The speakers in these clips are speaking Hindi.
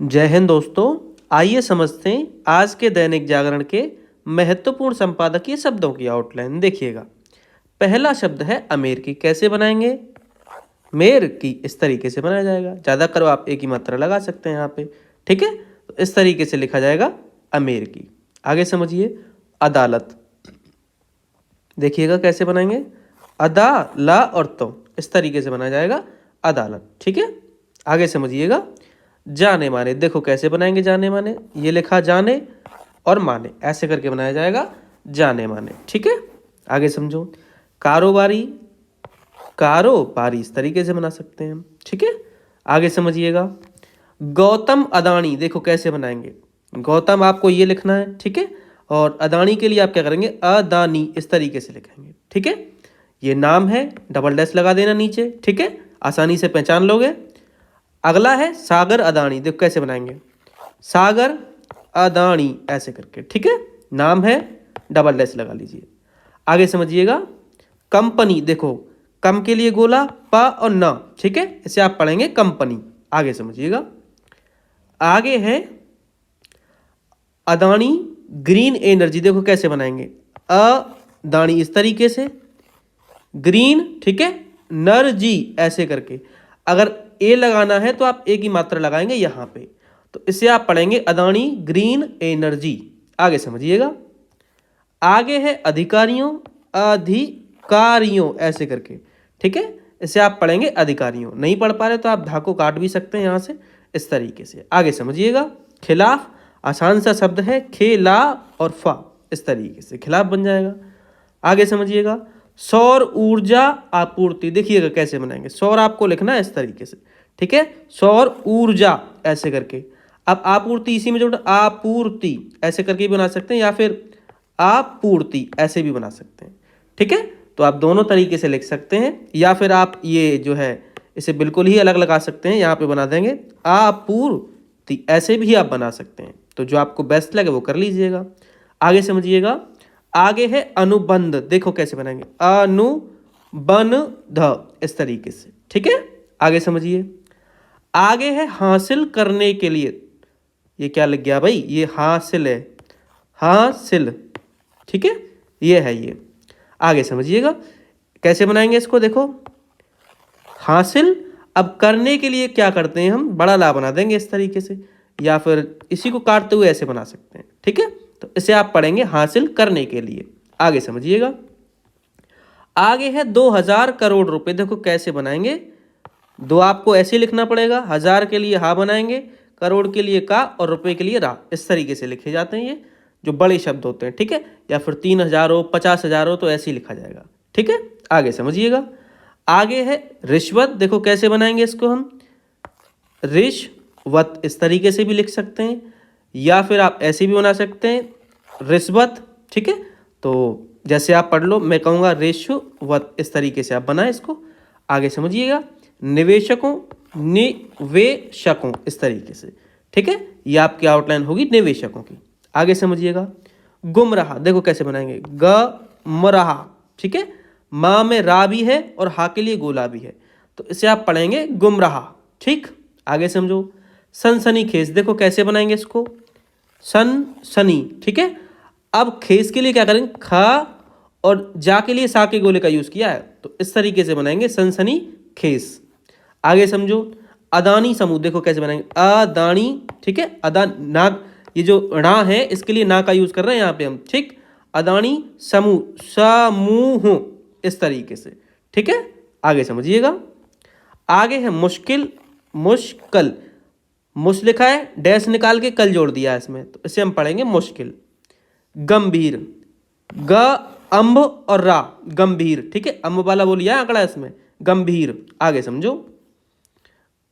जय हिंद दोस्तों। आइए समझते हैं आज के दैनिक जागरण के महत्वपूर्ण संपादकीय शब्दों की आउटलाइन। देखिएगा, पहला शब्द है अमेरिकी। कैसे बनाएंगे? मेर की इस तरीके से बनाया जाएगा। ज़्यादा करो आप एक ही मात्रा लगा सकते हैं यहाँ पे, ठीक है। तो इस तरीके से लिखा जाएगा अमेरिकी। आगे समझिए, अदालत। देखिएगा कैसे बनाएंगे, अदा ला और तो इस तरीके से बनाया जाएगा अदालत, ठीक है। आगे समझिएगा, जाने माने। देखो कैसे बनाएंगे जाने माने, ये लिखा जाने और माने, ऐसे करके बनाया जाएगा जाने माने, ठीक है। आगे समझो, कारोबारी, कारोबारी इस तरीके से बना सकते हैं हम, ठीक है। आगे समझिएगा, गौतम अदानी। देखो कैसे बनाएंगे, गौतम आपको ये लिखना है, ठीक है। और अदानी के लिए आप क्या करेंगे, अदानी इस तरीके से लिखेंगे, ठीक है। ये नाम है, डबल डैश लगा देना नीचे, ठीक है, आसानी से पहचान लोगे। अगला है सागर अदानी। देखो कैसे बनाएंगे, सागर अदानी ऐसे करके, ठीक है। नाम है, डबल डैश लगा लीजिए। आगे समझिएगा, कंपनी। देखो कम के लिए गोला, प और न, ठीक है, इसे आप पढ़ेंगे कंपनी। आगे समझिएगा, आगे है अदानी ग्रीन एनर्जी। देखो कैसे बनाएंगे, अदानी इस तरीके से, ग्रीन, ठीक है, नरजी ऐसे करके। अगर ए लगाना है तो आप एक ही मात्रा लगाएंगे यहाँ पे, तो इसे आप पढ़ेंगे अदानी ग्रीन एनर्जी। आगे समझिएगा, आगे है अधिकारियों, अधिकारियों ऐसे करके, ठीक है, इसे आप पढ़ेंगे अधिकारियों। नहीं पढ़ पा रहे तो आप धा को काट भी सकते हैं यहाँ से, इस तरीके से। आगे समझिएगा, खिलाफ, आसान सा शब्द है, खेला और फा, इस तरीके से खिलाफ बन जाएगा। आगे समझिएगा, सौर ऊर्जा आपूर्ति। देखिएगा कैसे बनाएंगे, सौर आपको लिखना है इस तरीके से, ठीक है, सौर ऊर्जा ऐसे करके। अब आपूर्ति इसी में जोड़, आपूर्ति ऐसे करके भी बना सकते हैं, या फिर आपूर्ति ऐसे भी बना सकते हैं, ठीक है। तो आप दोनों तरीके से लिख सकते हैं, या फिर आप ये जो है इसे बिल्कुल ही अलग लगा सकते हैं, यहाँ पे बना देंगे आपूर्ति, ऐसे भी आप बना सकते हैं। तो जो आपको बेस्ट लगे वो कर लीजिएगा। आगे समझिएगा, आगे है अनुबंध। देखो कैसे बनाएंगे, अनुबंध इस तरीके से, ठीक है। आगे समझिए, आगे है हासिल करने के लिए। ये क्या लग गया भाई, ये हासिल है, हासिल, ठीक है, ये है ये। आगे समझिएगा कैसे बनाएंगे इसको। देखो हासिल, अब करने के लिए क्या करते हैं हम, बड़ा ला बना देंगे इस तरीके से, या फिर इसी को काटते हुए ऐसे बना सकते हैं, ठीक है। तो इसे आप पढ़ेंगे हासिल करने के लिए। आगे समझिएगा, आगे है 2000 करोड़ रुपए। देखो कैसे बनाएंगे, दो आपको ऐसे लिखना पड़ेगा, हजार के लिए हा बनाएंगे, करोड़ के लिए का और रुपए के लिए रा, इस तरीके से लिखे जाते हैं ये जो बड़े शब्द होते हैं, ठीक है। या फिर 3000 हो, 50,000 हो तो ऐसे ही लिखा जाएगा, ठीक है। आगे समझिएगा, आगे है रिश्वत। देखो कैसे बनाएंगे इसको हम, रिश्वत इस तरीके से भी लिख सकते हैं, या फिर आप ऐसे भी बना सकते हैं रिश्वत, ठीक है। तो जैसे आप पढ़ लो, मैं कहूँगा रिश्वत, इस तरीके से आप बनाएं इसको। आगे समझिएगा, निवेशकों, निवेशकों इस तरीके से, ठीक है, ये आपकी आउटलाइन होगी निवेशकों की। आगे समझिएगा, गुमराह। देखो कैसे बनाएंगे, गमराह, ठीक है, माँ में रा भी है और हा के लिए गोला भी है, तो इसे आप पढ़ेंगे गुमराह, ठीक। आगे समझो, सनसनीखेज। देखो कैसे बनाएंगे इसको, सनसनी, ठीक है। अब खेस के लिए क्या करेंगे, खा और जा के लिए सा के गोले का यूज किया है, तो इस तरीके से बनाएंगे सनसनी खेस। आगे समझो, अदानी समूह। देखो कैसे बनाएंगे, अदानी, ठीक है, अदा ना, ये जो णा है इसके लिए ना का यूज कर रहे हैं यहाँ पे हम, ठीक। अदानी समूह, समूह इस तरीके से, ठीक है। आगे समझिएगा, आगे है मुश्किल, मुश्किल, मुश लिखा है, डैश निकाल के कल जोड़ दिया है इसमें, तो इसे हम पढ़ेंगे मुश्किल। गंभीर, ग अम्ब और रा, गंभीर, ठीक है, अम्ब वाला वो लिया आंकड़ा इसमें, गंभीर। आगे समझो,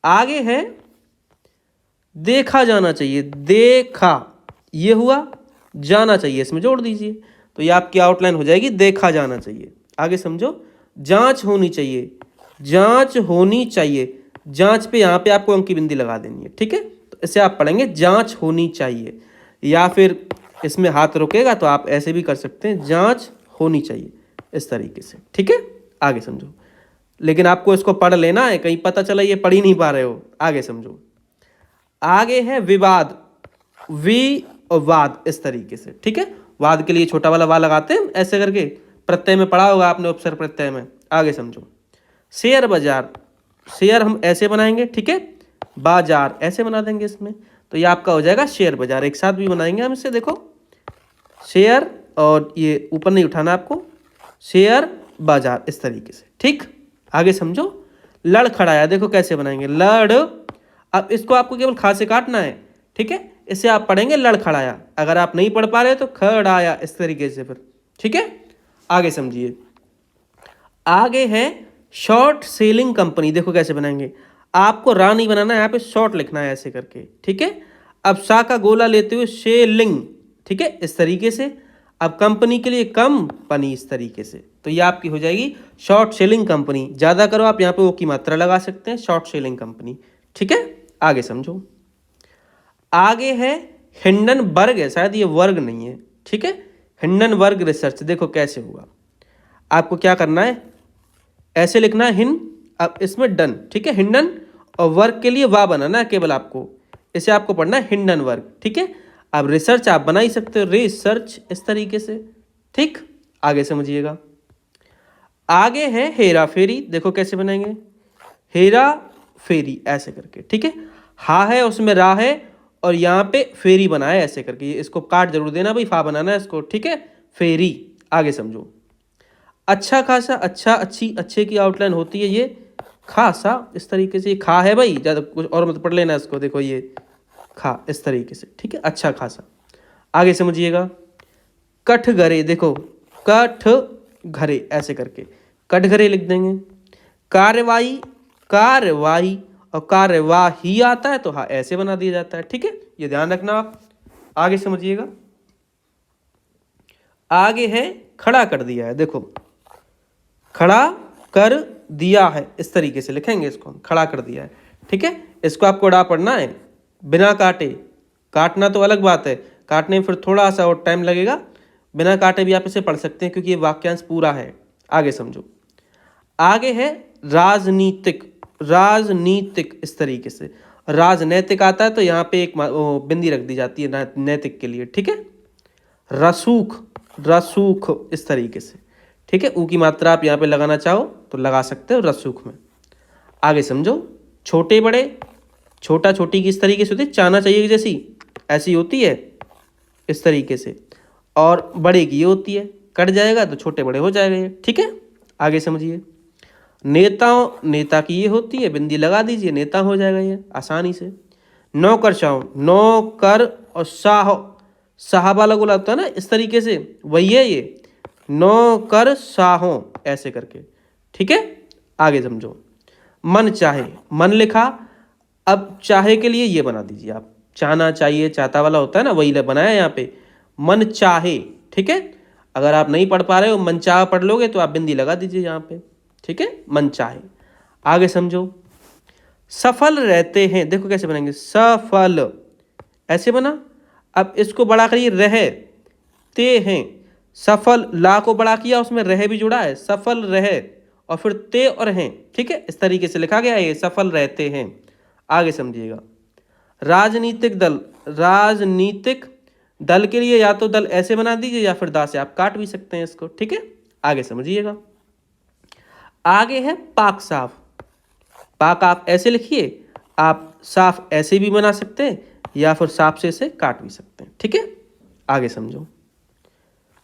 आगे है देखा जाना चाहिए, देखा, ये हुआ, जाना चाहिए इसमें जोड़ दीजिए, तो ये आपकी आउटलाइन हो जाएगी देखा जाना चाहिए। आगे समझो, जांच होनी चाहिए, जांच होनी चाहिए, जांच पे यहाँ पे आपको अंकी बिंदी लगा देनी है, ठीक है। तो इसे आप पढ़ेंगे जांच होनी चाहिए, या फिर इसमें हाथ रुकेगा तो आप ऐसे भी कर सकते हैं, जांच होनी चाहिए, इस तरीके से, ठीक है। आगे समझो, लेकिन आपको इसको पढ़ लेना है, कहीं पता चला ये पढ़ ही नहीं पा रहे हो। आगे समझो, आगे है विवाद, विवाद इस तरीके से, ठीक है। वाद के लिए छोटा वाला वा लगाते हैं ऐसे करके, प्रत्यय में पढ़ा होगा आपने, उपसर्ग प्रत्यय में। आगे समझो। शेयर बाजार, शेयर हम ऐसे बनाएंगे, ठीक है, बाजार ऐसे बना देंगे इसमें, तो ये आपका हो जाएगा शेयर बाजार। एक साथ भी बनाएंगे हम इसे, देखो शेयर और ये ऊपर नहीं उठाना आपको, शेयर बाजार इस तरीके से, ठीक। आगे समझो। लड़खड़ाया, देखो कैसे बनाएंगे, लड़, अब इसको आपको केवल खा से काटना है, ठीक है। इसे आप पढ़ेंगे लड़खड़ाया, अगर आप नहीं पढ़ पा रहे तो खड़ाया इस तरीके से फिर, ठीक है। आगे समझिए। आगे है शॉर्ट सेलिंग कंपनी, देखो कैसे बनाएंगे, आपको रा नहीं बनाना है, यहाँ पे शॉर्ट लिखना है ऐसे करके, ठीक है। अब सा का गोला लेते हुए सेलिंग, ठीक है, इस तरीके से। अब कंपनी के लिए कंपनी इस तरीके से, तो ये आपकी हो जाएगी शॉर्ट सेलिंग कंपनी। ज़्यादा करो आप यहाँ पे वो की मात्रा लगा सकते हैं, शॉर्ट सेलिंग कंपनी, ठीक है। आगे समझो। आगे है हिंडनबर्ग है, शायद ये वर्ग नहीं है, ठीक है, हिंडनबर्ग रिसर्च, देखो कैसे होगा। आपको क्या करना है, ऐसे लिखना है हिन, अब इसमें डन, ठीक है, हिंडन, और वर्ग के लिए वाह बनाना है केवल आपको, इसे आपको पढ़ना है हिंडनबर्ग, ठीक है। अब रिसर्च आप बना ही सकते हो, रिसर्च इस तरीके से, ठीक। आगे समझिएगा। आगे है हेरा फेरी, देखो कैसे बनाएंगे, हेरा फेरी ऐसे करके, ठीक है। हा है उसमें रा है और यहाँ पे फेरी बना है ऐसे करके, इसको काट जरूर देना भाई, फा बनाना है इसको, ठीक है, फेरी। आगे समझो। अच्छा खासा, अच्छा अच्छी, अच्छे की आउटलाइन होती है ये खासा इस तरीके से, ये खा है भाई, ज़्यादा कुछ और मत पढ़ लेना इसको, देखो ये खा इस तरीके से, ठीक है, अच्छा खासा। आगे समझिएगा। कठघरे, देखो कठघरे ऐसे करके, कठघरे लिख देंगे। कार्यवाही, कार्यवाही और कार्यवाही आता है तो हाँ ऐसे बना दिया जाता है, ठीक है, ये ध्यान रखना आप। आगे समझिएगा। आगे है खड़ा कर दिया है, देखो खड़ा कर दिया है इस तरीके से लिखेंगे इसको हम, खड़ा कर दिया है, ठीक है। इसको आपको डा पढ़ना है बिना काटे, काटना तो अलग बात है, काटने में फिर थोड़ा सा और टाइम लगेगा, बिना काटे भी आप इसे पढ़ सकते हैं क्योंकि ये वाक्यांश पूरा है। आगे समझो। आगे है राजनीतिक, राजनीतिक इस तरीके से, राजनैतिक आता है तो यहाँ पे एक बिंदी रख दी जाती है नैतिक के लिए, ठीक है। रसूख, रसूख इस तरीके से, ठीक है, ऊ की मात्रा आप यहाँ पे लगाना चाहो तो लगा सकते हो रसूख में। आगे समझो। छोटे बड़े, छोटा छोटी की इस तरीके से होती है, चाना चाहिए जैसी ऐसी होती है इस तरीके से, और बड़े की ये होती है, कट जाएगा तो छोटे बड़े हो जाएगा ये, ठीक है। आगे समझिए। नेताओं, नेता की ये होती है, बिंदी लगा दीजिए, नेता हो जाएगा ये आसानी से। नौकरशाह, नौकर और शाह, शाह वाला गोला होता है ना इस तरीके से, वही है ये, नौकर शाहों ऐसे करके, ठीक है। आगे समझो। मन चाहे, मन लिखा, अब चाहे के लिए ये बना दीजिए आप, चाहना चाहिए, चाहता वाला होता है ना, वही बनाया यहाँ पे, मन चाहे, ठीक है। अगर आप नहीं पढ़ पा रहे हो, मन चाह पढ़ लोगे तो आप बिंदी लगा दीजिए यहाँ पे, ठीक है, मन चाहे। आगे समझो। सफल रहते हैं, देखो कैसे बनाएंगे, सफल ऐसे बना, अब इसको बड़ा करिए, रहते हैं, सफल, ला को बड़ा किया, उसमें रह भी जुड़ा है, सफल रहे, और फिर ते और हैं, ठीक है, इस तरीके से लिखा गया है ये, सफल रहते हैं। आगे समझिएगा। राजनीतिक दल, राजनीतिक दल के लिए या तो दल ऐसे बना दीजिए या फिर दा से आप काट भी सकते हैं इसको, ठीक है। आगे समझिएगा। आगे है पाक साफ, पाक आप ऐसे लिखिए, आप साफ ऐसे भी बना सकते हैं या फिर साफ से इसे काट भी सकते हैं, ठीक है। आगे समझो।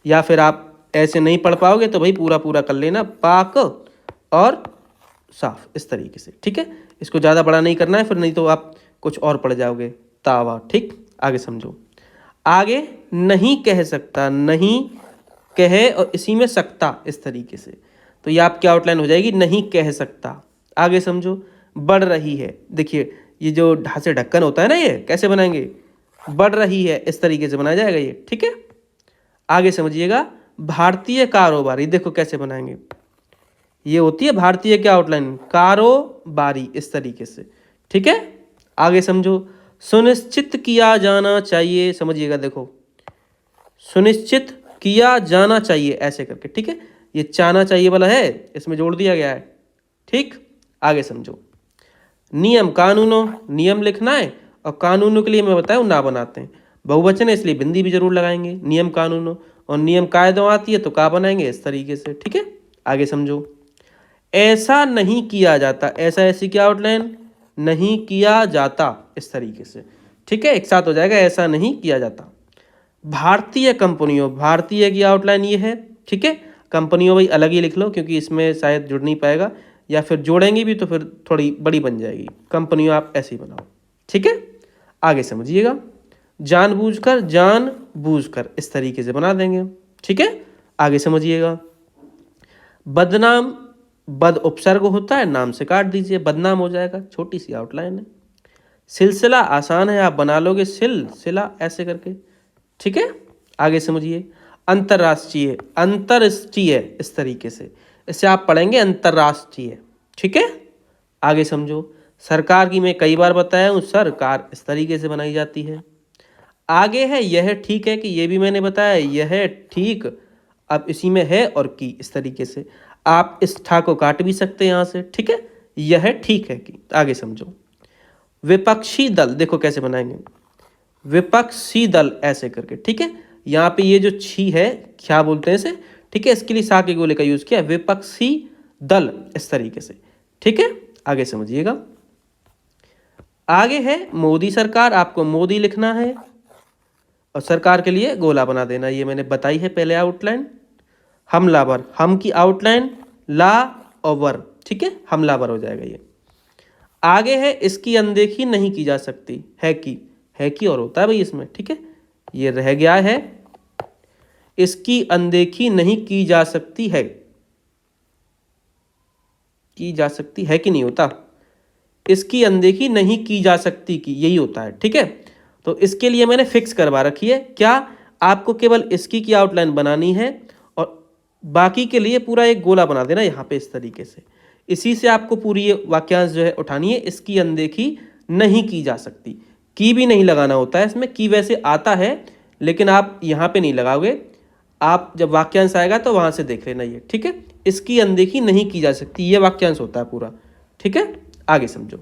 या फिर आप ऐसे नहीं पढ़ पाओगे तो भाई पूरा पूरा कर लेना, पाक और साफ इस तरीके से, ठीक है। इसको ज़्यादा बड़ा नहीं करना है, फिर नहीं तो आप कुछ और पढ़ जाओगे, तावा, ठीक। आगे समझो। आगे नहीं कह सकता, नहीं कहे और इसी में सकता इस तरीके से, तो ये आपकी आउटलाइन हो जाएगी, नहीं कह सकता। आगे समझो। बढ़ रही है, देखिए ये जो ढा से ढक्कन होता है ना, ये कैसे बनाएंगे, बढ़ रही है इस तरीके से बनाया जाएगा ये, ठीक है। आगे समझिएगा। भारतीय कारोबारी, देखो कैसे बनाएंगे, ये होती है भारतीय क्या आउटलाइन, कारोबारी इस तरीके से, ठीक है। आगे समझो। सुनिश्चित किया जाना चाहिए, समझिएगा, देखो सुनिश्चित किया जाना चाहिए ऐसे करके, ठीक है, ये चाहना चाहिए वाला है, इसमें जोड़ दिया गया है, ठीक। आगे समझो। नियम, कानूनों, नियम लिखना है और कानूनों के लिए मैं बताया ना बनाते हैं। बहुवचन है इसलिए बिंदी भी जरूर लगाएंगे, नियम कानूनों, और नियम कायदों आती है तो का बनाएंगे इस तरीके से। ठीक है, आगे समझो। ऐसा नहीं किया जाता, ऐसा ऐसी क्या आउटलाइन, नहीं किया जाता, इस तरीके से। ठीक है, एक साथ हो जाएगा, ऐसा नहीं किया जाता। भारतीय कंपनियों, भारतीय की आउटलाइन ये है। ठीक है, कंपनियों भाई अलग ही लिख लो क्योंकि इसमें शायद जुड़ नहीं पाएगा, या फिर जोड़ेंगे भी तो फिर थोड़ी बड़ी बन जाएगी। कंपनियों आप ऐसे ही बनाओ। ठीक है, आगे समझिएगा। जानबूझकर, जानबूझकर, इस तरीके से बना देंगे। ठीक है, आगे समझिएगा। बदनाम, बद उपसर्ग होता है, नाम से काट दीजिए, बदनाम हो जाएगा। छोटी सी आउटलाइन है। सिलसिला आसान है, आप बना लोगे सिलसिला ऐसे करके। ठीक है, आगे समझिए। अंतर्राष्ट्रीय, अंतर्राष्ट्रीय, इस तरीके से, इसे आप पढ़ेंगे अंतर्राष्ट्रीय। ठीक है, आगे समझो। सरकार की मैं कई बार बताया हूँ, सरकार इस तरीके से बनाई जाती है। आगे है यह ठीक है कि, ये भी मैंने बताया, यह ठीक, अब इसी में है और की, इस तरीके से आप इस ठा को काट भी सकते हैं यहाँ से। ठीक है, यह ठीक है कि। आगे समझो। विपक्षी दल, देखो कैसे बनाएंगे, विपक्षी दल ऐसे करके। ठीक है, यहाँ पे ये जो छी है, क्या बोलते हैं इसे। ठीक है, इसके लिए सा के गोले का यूज किया, विपक्षी दल, इस तरीके से। ठीक है, आगे समझिएगा। आगे है मोदी सरकार, आपको मोदी लिखना है और सरकार के लिए गोला बना देना, ये मैंने बताई है पहले आउटलाइन। हमलावर, हम की आउटलाइन ला और वर। ठीक है, हमलावर हो जाएगा ये। आगे है इसकी अनदेखी नहीं की जा सकती, है की और होता है भाई इसमें। ठीक है, ये रह गया है, इसकी अनदेखी नहीं की जा सकती है, की जा सकती है कि नहीं होता, इसकी अनदेखी नहीं की जा सकती की, यही होता है। ठीक है, तो इसके लिए मैंने फिक्स करवा रखी है क्या, आपको केवल इसकी की आउटलाइन बनानी है और बाकी के लिए पूरा एक गोला बना देना यहाँ पे इस तरीके से। इसी से आपको पूरी ये वाक्यांश जो है उठानी है, इसकी अनदेखी नहीं की जा सकती। की भी नहीं लगाना होता है इसमें, की वैसे आता है लेकिन आप यहाँ पे नहीं लगाओगे, आप जब वाक्यांश आएगा तो वहाँ से देख लेना ये। ठीक है, इसकी अनदेखी नहीं की जा सकती, ये वाक्यांश होता है पूरा। ठीक है, आगे समझो।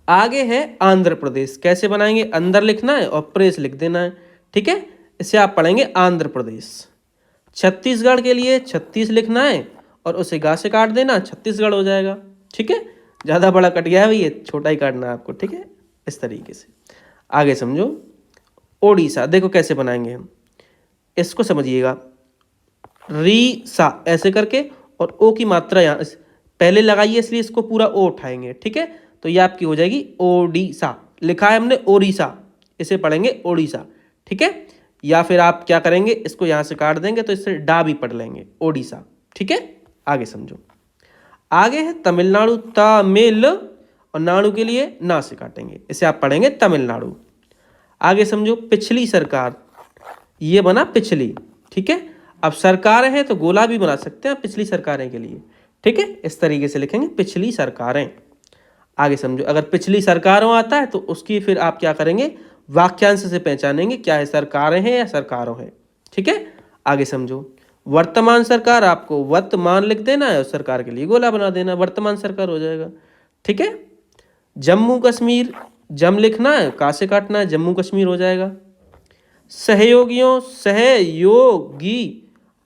आगे है आंध्र प्रदेश, कैसे बनाएंगे, अंदर लिखना है और प्रदेश लिख देना है। ठीक है, इसे आप पढ़ेंगे आंध्र प्रदेश। छत्तीसगढ़ के लिए 36 लिखना है और उसे गा से काट देना, छत्तीसगढ़ हो जाएगा। ठीक है, ज़्यादा बड़ा कट गया है भैया, छोटा ही काटना है आपको। ठीक है, इस तरीके से। आगे समझो। ओडिशा, देखो कैसे बनाएंगे हम, इसको समझिएगा। री सा ऐसे करके, और ओ की मात्रा यहाँ पहले लगाइए इसलिए इसको पूरा ओ उठाएंगे। ठीक है, तो ये आपकी हो जाएगी ओडिशा। लिखा है हमने ओडिशा, इसे पढ़ेंगे ओडिशा। ठीक है, या फिर आप क्या करेंगे, इसको यहाँ से काट देंगे तो इससे डा भी पढ़ लेंगे, ओडिशा। ठीक है, आगे समझो। आगे है तमिलनाडु, तमिल और नाडु के लिए ना से काटेंगे, इसे आप पढ़ेंगे तमिलनाडु। आगे समझो। पिछली सरकार, ये बना पिछली। ठीक है, अब सरकार है तो गोला भी बना सकते हैं पिछली सरकारें के लिए। ठीक है, इस तरीके से लिखेंगे पिछली सरकारें। आगे समझो। अगर पिछली सरकारों आता है तो उसकी फिर आप क्या करेंगे, वाक्यांश से पहचानेंगे क्या है, सरकारें हैं या सरकारों हैं। ठीक है, आगे समझो। वर्तमान सरकार, आपको वर्तमान लिख देना है और सरकार के लिए गोला बना देना, वर्तमान सरकार हो जाएगा। ठीक है, जम्मू कश्मीर, जम लिखना है, का से काटना है, जम्मू कश्मीर हो जाएगा। सहयोगियों, सहयोगी,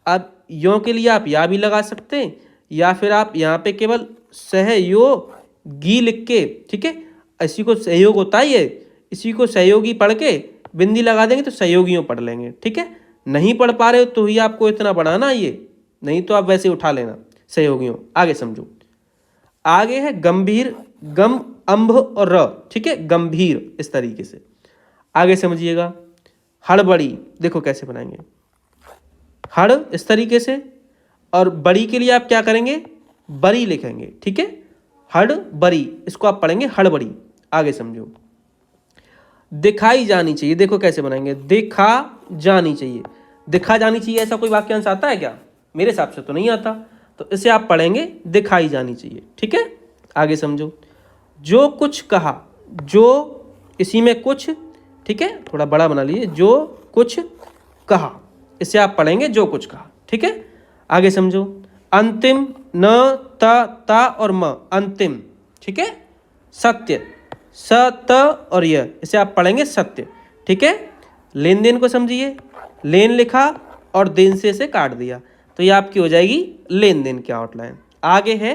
अब यों के लिए आप या भी लगा सकते हैं या फिर आप यहाँ पे केवल सहयोगी लिख के, ठीक है, इसी को सहयोग होता ही है, इसी को सहयोगी पढ़ के बिंदी लगा देंगे तो सहयोगियों पढ़ लेंगे। ठीक है, नहीं पढ़ पा रहे हो तो ही आपको इतना पढ़ाना ये, नहीं तो आप वैसे उठा लेना सहयोगियों। आगे समझो। आगे है गंभीर, गम अंभ और र। ठीक है, गंभीर, इस तरीके से। आगे समझिएगा। हड़बड़ी, देखो कैसे बनाएंगे, हड़ इस तरीके से, और बड़ी के लिए आप क्या करेंगे, बड़ी लिखेंगे। ठीक है, हड़ बड़ी, इसको आप पढ़ेंगे हड़बड़ी। आगे समझो। दिखाई जानी चाहिए, देखो कैसे बनाएंगे, दिखा जानी चाहिए, दिखा जानी चाहिए, ऐसा कोई वाक्यांश आता है क्या, मेरे हिसाब से तो नहीं आता, तो इसे आप पढ़ेंगे दिखाई जानी चाहिए। ठीक है, आगे समझो। जो कुछ कहा, जो इसी में कुछ, ठीक है, थोड़ा बड़ा बना लीजिए, जो कुछ कहा, इसे आप पढ़ेंगे जो कुछ कहा। ठीक है, आगे समझो। अंतिम, न ता और म, अंतिम। ठीक है, सत्य, सत और य, इसे आप पढ़ेंगे सत्य। ठीक है, लेन देन को समझिए, लेन लिखा और देन से इसे काट दिया, तो ये आपकी हो जाएगी लेन देन की आउटलाइन। आगे है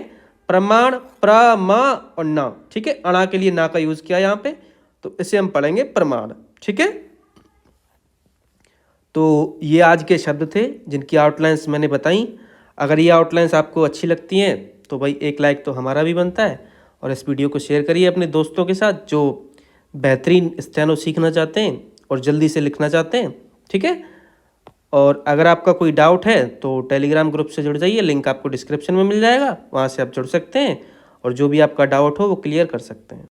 प्रमाण, प्रमा और ना। ठीक है, अणा के लिए ना का यूज किया यहाँ पे, तो इसे हम पढ़ेंगे प्रमाण। ठीक है, तो ये आज के शब्द थे जिनकी आउटलाइंस मैंने बताई। अगर ये आउटलाइंस आपको अच्छी लगती हैं तो भाई एक लाइक तो हमारा भी बनता है, और इस वीडियो को शेयर करिए अपने दोस्तों के साथ जो बेहतरीन स्टेनो सीखना चाहते हैं और जल्दी से लिखना चाहते हैं। ठीक है, और अगर आपका कोई डाउट है तो टेलीग्राम ग्रुप से जुड़ जाइए, लिंक आपको डिस्क्रिप्शन में मिल जाएगा, वहाँ से आप जुड़ सकते हैं और जो भी आपका डाउट हो वो क्लियर कर सकते हैं।